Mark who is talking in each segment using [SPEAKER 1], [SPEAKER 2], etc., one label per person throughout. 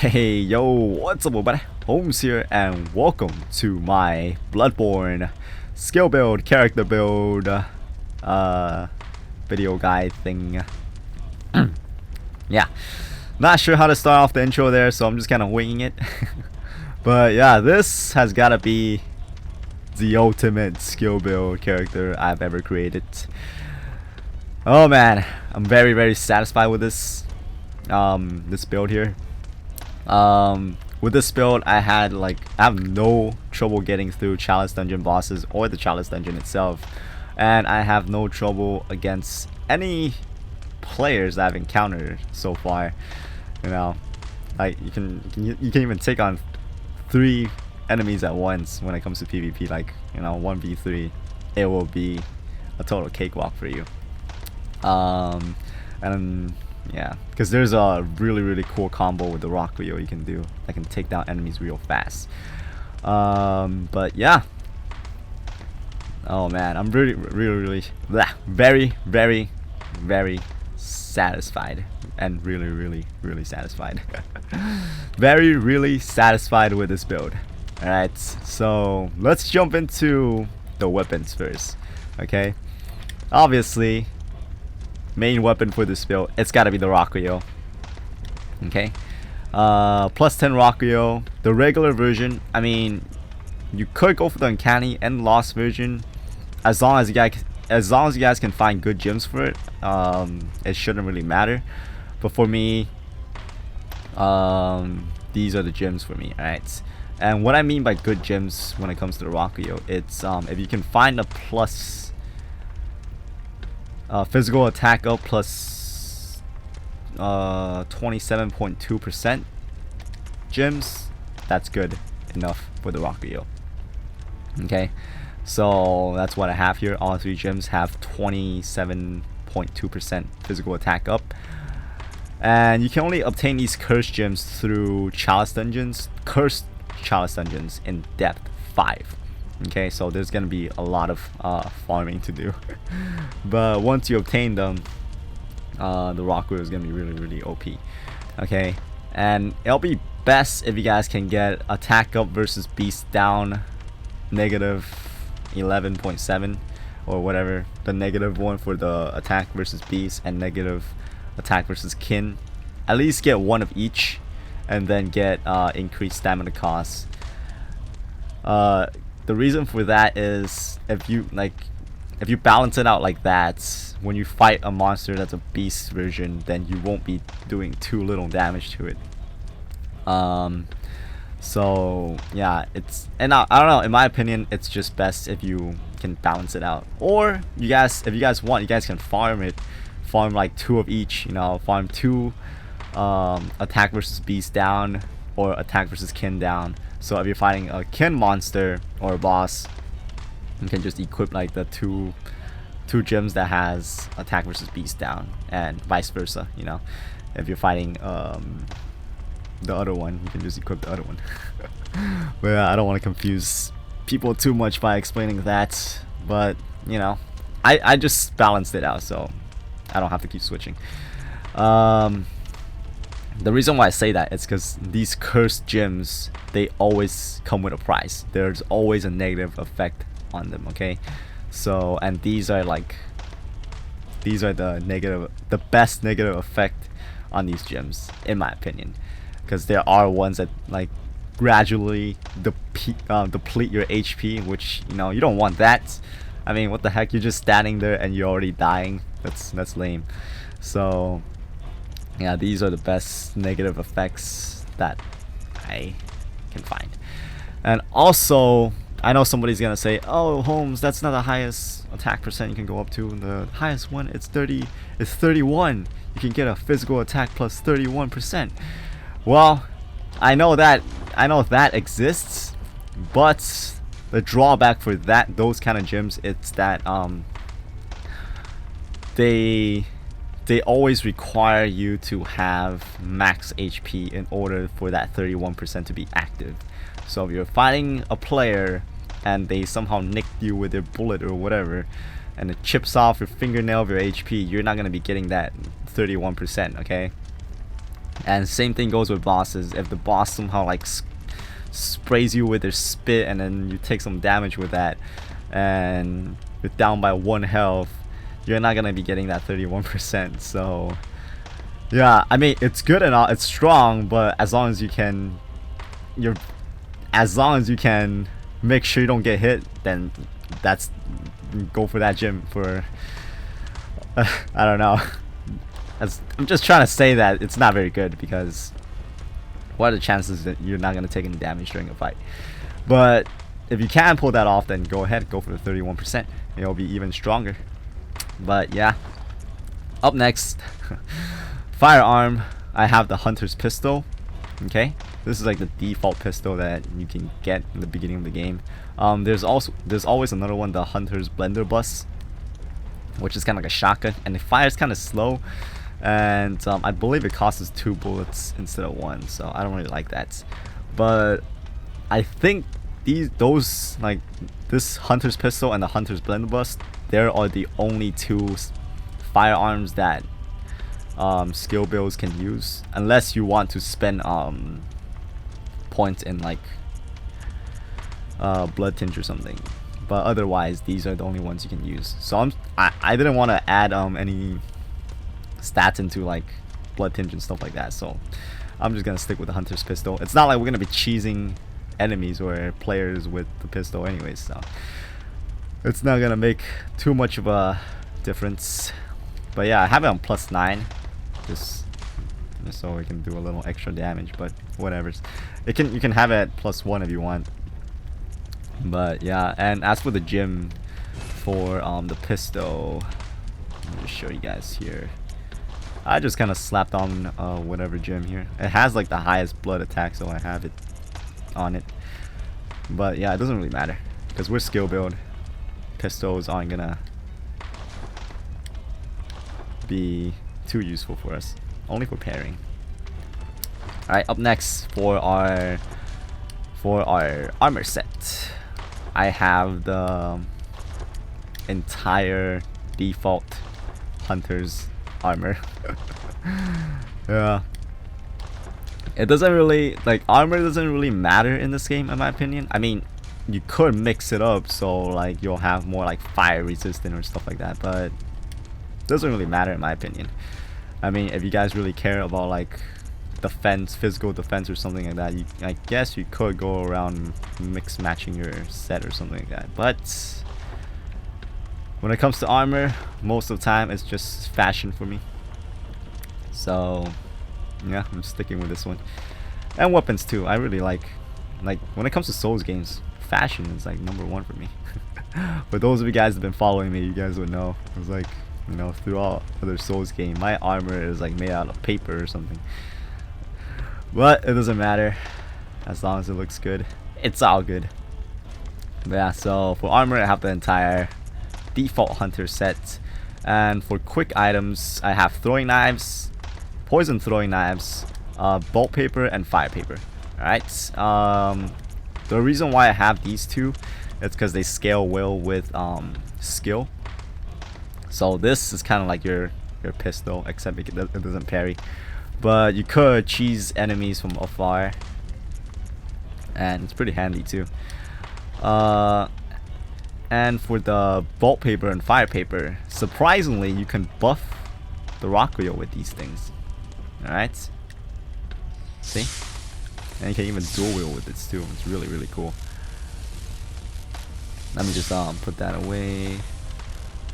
[SPEAKER 1] Hey yo, what's up everybody? Holmes here and welcome to my Bloodborne skill build, character build, video guide thing. Yeah, not sure how to start off the intro there, so I'm just kind of winging it. But yeah, this has gotta be the ultimate skill build character I've ever created. Oh man, I'm very satisfied with this build here. With this build, I have no trouble getting through chalice dungeon bosses or the chalice dungeon itself, and I have no trouble against any players that I've encountered so far. You know, like you can even take on 3 enemies at once when it comes to PvP. Like, you know, 1v3, it will be a total cakewalk for you. And yeah, because there's a really cool combo with the Rakuyo you can do that can take down enemies real fast. But yeah, oh man, I'm very satisfied, and really satisfied. really satisfied with this build. Alright, so let's jump into the weapons first. Okay, obviously main weapon for this build, it's gotta be the Rakuyo. Okay, plus 10 Rakuyo. The regular version, I mean, you could go for the uncanny and lost version, as long as you guys can find good gems for it. It shouldn't really matter, but for me, these are the gems for me. Alright, and what I mean by good gems when it comes to the Rakuyo, it's if you can find a plus physical attack up plus 27.2% gems, that's good enough for the Rakuyo. Okay, so that's what I have here. All 3 gems have 27.2% physical attack up, and you can only obtain these cursed gems through chalice dungeons, cursed chalice dungeons in depth 5. Okay, so there's gonna be a lot of farming to do. But once you obtain them, the Rakuyo is gonna be really OP. Okay, and it'll be best if you guys can get attack up versus beast down negative 11.7 or whatever, the negative one for the attack versus beast and negative attack versus kin. At least get one of each, and then get increased stamina costs. The reason for that is if you balance it out like that, when you fight a monster that's a beast version, then you won't be doing too little damage to it. So yeah, I don't know, in my opinion, it's just best if you can balance it out. Or if you guys want, you guys can farm like 2 of each. You know, farm 2 attack versus beast down or attack versus kin down. So if you're fighting a kin monster or a boss, you can just equip like the two gems that has attack versus beast down, and vice versa. You know, if you're fighting the other one, you can just equip the other one. But yeah, I don't want to confuse people too much by explaining that, but you know, I just balanced it out so I don't have to keep switching. The reason why I say that is because these cursed gems, they always come with a price. There's always a negative effect on them. Okay, so, and these are the best negative effect on these gems, in my opinion, because there are ones that like gradually deplete your HP, which, you know, you don't want that. I mean, what the heck, you're just standing there and you're already dying. That's lame. So yeah, these are the best negative effects that I can find. And also, I know somebody's gonna say, "Oh, Holmes, that's not the highest attack percent you can go up to. The highest one, it's 31. You can get a physical attack plus 31%." Well, I know that exists, but the drawback for those kind of gems, it's that they always require you to have max HP in order for that 31% to be active. So if you're fighting a player and they somehow nicked you with their bullet or whatever, and it chips off your fingernail of your HP, you're not going to be getting that 31%, okay? And same thing goes with bosses. If the boss somehow like sprays you with their spit and then you take some damage with that and you're down by 1 health, you're not gonna be getting that 31%. So yeah, I mean, it's good and all, it's strong, but as long as you can make sure you don't get hit, then go for that gym for I don't know. I'm just trying to say that it's not very good, because what are the chances that you're not going to take any damage during a fight? But if you can pull that off, then go ahead, go for the 31%. It'll be even stronger. But yeah, up next, Firearm. I have the Hunter's Pistol. Okay, this is like the default pistol that you can get in the beginning of the game. There's always another one, the Hunter's Blunderbuss, which is kind of like a shotgun, and it fires kind of slow, and I believe it costs 2 bullets instead of 1, so I don't really like that. But I think those like this Hunter's Pistol and the Hunter's Blunderbuss, there are the only 2 firearms that skill builds can use, unless you want to spend points in like Bloodtinge or something. But otherwise, these are the only ones you can use. So I didn't want to add any stats into like Bloodtinge and stuff like that. So I'm just gonna stick with the Hunter's Pistol. It's not like we're gonna be cheesing enemies or players with the pistol anyways, so it's not gonna make too much of a difference. But yeah, I have it on +9, just so we can do a little extra damage. But whatever, you can have it at +1 if you want. But yeah, and as for the gym for the pistol, let me just show you guys here. I just kind of slapped on whatever gym here. It has like the highest blood attack, so I have it on it. But yeah, it doesn't really matter because we're skill build. Pistols aren't gonna be too useful for us, only for pairing. Alright, up next for our armor set, I have the entire default Hunter's armor. Yeah, it doesn't really, like, armor doesn't really matter in this game in my opinion. I mean, you could mix it up so like you'll have more like fire resistant or stuff like that, but it doesn't really matter in my opinion. I mean, if you guys really care about like defense, physical defense or something like that, I guess you could go around mix matching your set or something like that. But when it comes to armor, most of the time it's just fashion for me. So yeah, I'm sticking with this one. And weapons too. I really like when it comes to Souls games, fashion is like #1 for me. For those of you guys that have been following me, you guys would know. It was like, you know, through all other Souls game, my armor is like made out of paper or something. But it doesn't matter, as long as it looks good, it's all good. But yeah, so for armor I have the entire default hunter set, and for quick items I have throwing knives, poison throwing knives, bolt paper, and fire paper. Alright, the reason why I have these 2 is because they scale well with skill. So this is kind of like your pistol, except it doesn't parry. But you could cheese enemies from afar, and it's pretty handy too. And for the bolt paper and fire paper, surprisingly you can buff the Rakuyo with these things. Alright, see? And you can even dual wield with this too. It's really, really cool. Let me just put that away.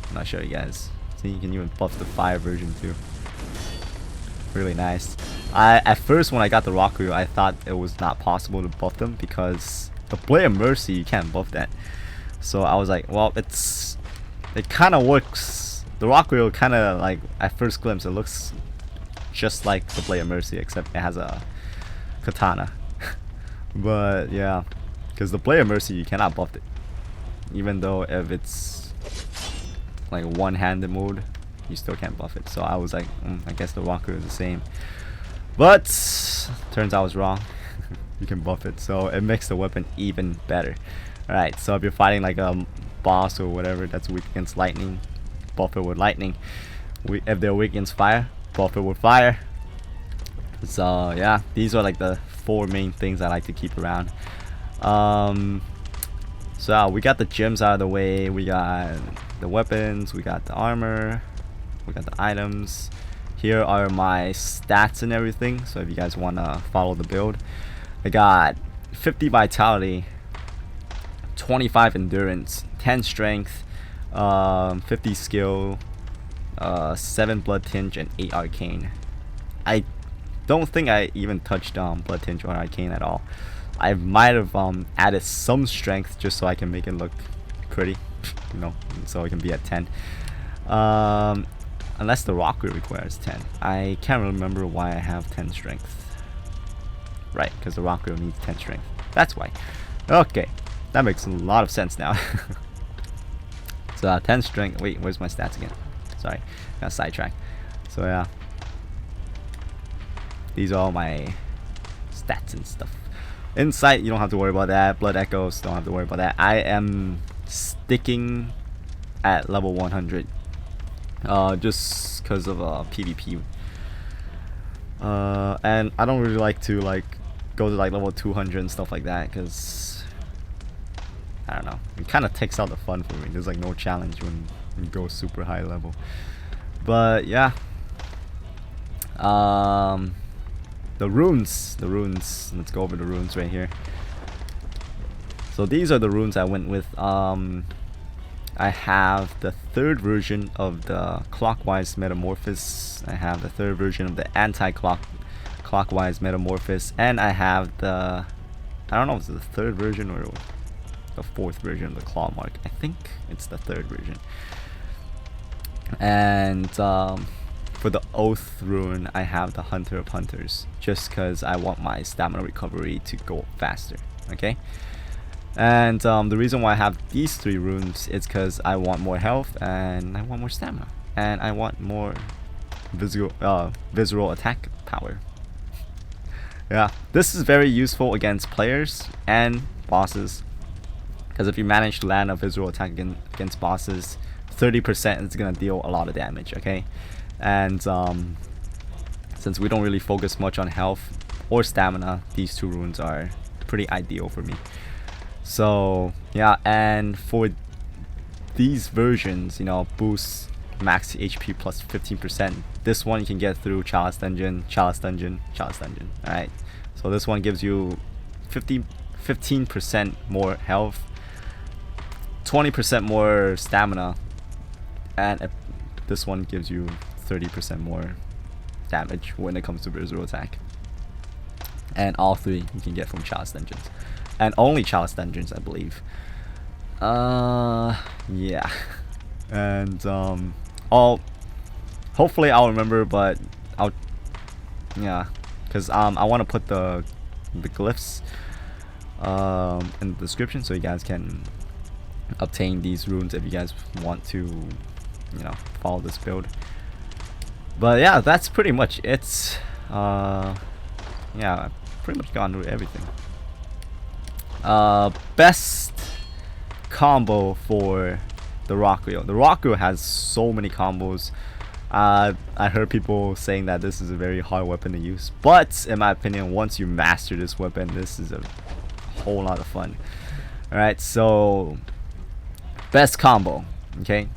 [SPEAKER 1] I'm not sure you guys. See, you can even buff the fire version too. Really nice. At first when I got the Rakuyo, I thought it was not possible to buff them because the Blade of Mercy, you can't buff that. So I was like, well, it kind of works. The Rakuyo kind of, like, at first glimpse, it looks just like the Blade of Mercy, except it has a katana. But yeah, because the Blade of Mercy, you cannot buff it, even though if it's like one-handed mode, you still can't buff it. So I was like, I guess the Rakuyo is the same, but turns out I was wrong. You can buff it, so it makes the weapon even better. Alright, so if you're fighting like a boss or whatever that's weak against lightning, buff it with lightning. If they're weak against fire, buff it with fire. So yeah, these are like the 4 main things I like to keep around. So we got the gems out of the way, we got the weapons, we got the armor, we got the items. Here are my stats and everything, so if you guys want to follow the build. I got 50 vitality, 25 endurance, 10 strength, 50 skill, 7 Bloodtinge, and 8 Arcane. I don't think I even touched Bloodtinge or Arcane at all. I might have added some strength just so I can make it look pretty, you know, so it can be at 10. Unless the Rakuyo requires 10. I can't remember why I have 10 strength. Right, because the Rakuyo needs 10 strength. That's why. Okay, that makes a lot of sense now. So 10 strength. Wait, where's my stats again? Sorry, got sidetracked. So yeah, these are all my stats and stuff. Insight, you don't have to worry about that. Blood echoes, don't have to worry about that. I am sticking at level 100. Just because of PvP, and I don't really like to go to level 200 and stuff like that, because I don't know, it kind of takes out the fun for me. There's like no challenge when you go super high level. But yeah, the runes, let's go over the runes right here. So these are the runes I went with. I have the 3rd version of the Clockwise Metamorphosis. I have the 3rd version of the Anti-Clockwise Metamorphosis, and I have the, I don't know if it's the 3rd version or the 4th version of the Clawmark. I think it's the 3rd version. And for the Oath rune, I have the Hunter of Hunters, just because I want my stamina recovery to go faster. Okay. And the reason why I have these 3 runes is because I want more health, and I want more stamina, and I want more visual attack power. Yeah, this is very useful against players and bosses, because if you manage to land a visual attack against bosses, 30% is going to deal a lot of damage, okay? And since we don't really focus much on health or stamina, these 2 runes are pretty ideal for me. So yeah, and for these versions, you know, boost max HP plus 15%. This one you can get through Chalice Dungeon. Alright, so this one gives you 15% more health, 20% more stamina, and this one gives you 30% more damage when it comes to visual attack. And all 3 you can get from Chalice Dungeons. And only Chalice Dungeons, I believe. Yeah. And hopefully I'll remember, but yeah, because I want to put the glyphs in the description, so you guys can obtain these runes if you guys want to, you know, follow this build. But yeah, that's pretty much it. Yeah, I've pretty much gone through everything. Best combo for the Rakuyo. The Rakuyo has so many combos. I heard people saying that this is a very hard weapon to use, but in my opinion, once you master this weapon, this is a whole lot of fun. Alright, so best combo, okay?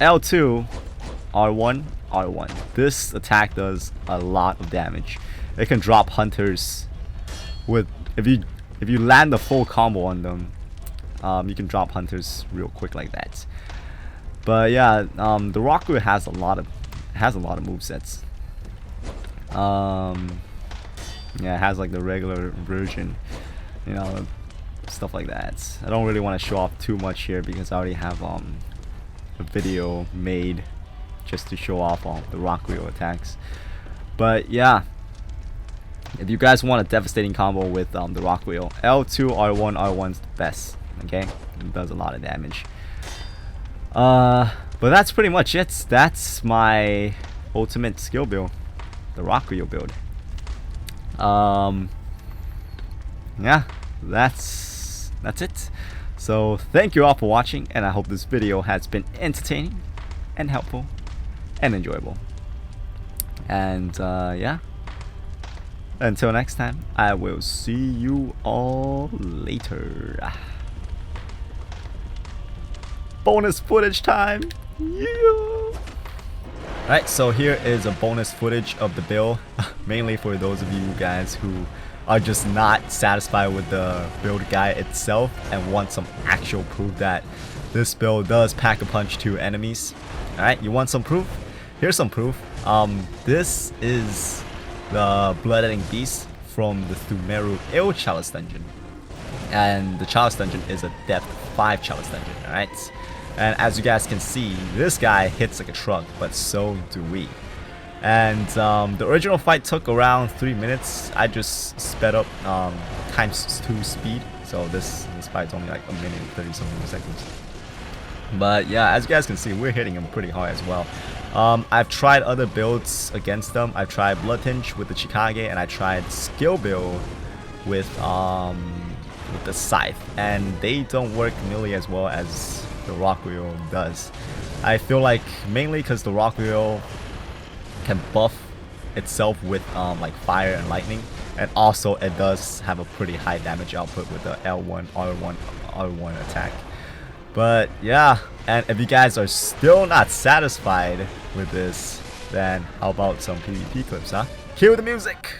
[SPEAKER 1] L2, R1, R1. This attack does a lot of damage. It can drop hunters with, if you land the full combo on them, you can drop hunters real quick like that. But yeah, the Rakuyo has a lot of movesets. Yeah, it has like the regular version, you know, stuff like that. I don't really want to show off too much here because I already have a video made just to show off all the Rakuyo attacks. But yeah, if you guys want a devastating combo with the Rakuyo, L2, R1, R1's the best. Okay, it does a lot of damage. But that's pretty much it. That's my ultimate skill build, the Rakuyo build. Yeah, that's it. So thank you all for watching, and I hope this video has been entertaining and helpful and enjoyable. And yeah, Until next time, I will see you all later. Bonus footage time! Yeah! Alright, so here is a bonus footage of the build, mainly for those of you guys who are just not satisfied with the build guide itself and want some actual proof that this build does pack a punch to enemies. Alright, you want some proof? Here's some proof. This is the Bloodtinge Beast from the Thumeru Ill Chalice Dungeon. And the Chalice Dungeon is a depth 5 Chalice Dungeon, alright? And as you guys can see, this guy hits like a truck, but so do we. And the original fight took around 3 minutes. I just sped up times 2 speed, so this fight's only like 1 minute and 30 something seconds. But yeah, as you guys can see, we're hitting him pretty hard as well. I've tried other builds against them. I've tried Bloodtinge with the Chikage, and I tried skill build with the Scythe, and they don't work nearly as well as the Rakuyo does. I feel like mainly because the Rakuyo can buff itself with like fire and lightning, and also it does have a pretty high damage output with the L1, R1 attack. But yeah, and if you guys are still not satisfied with this, then how about some PvP clips, huh? Cue the music!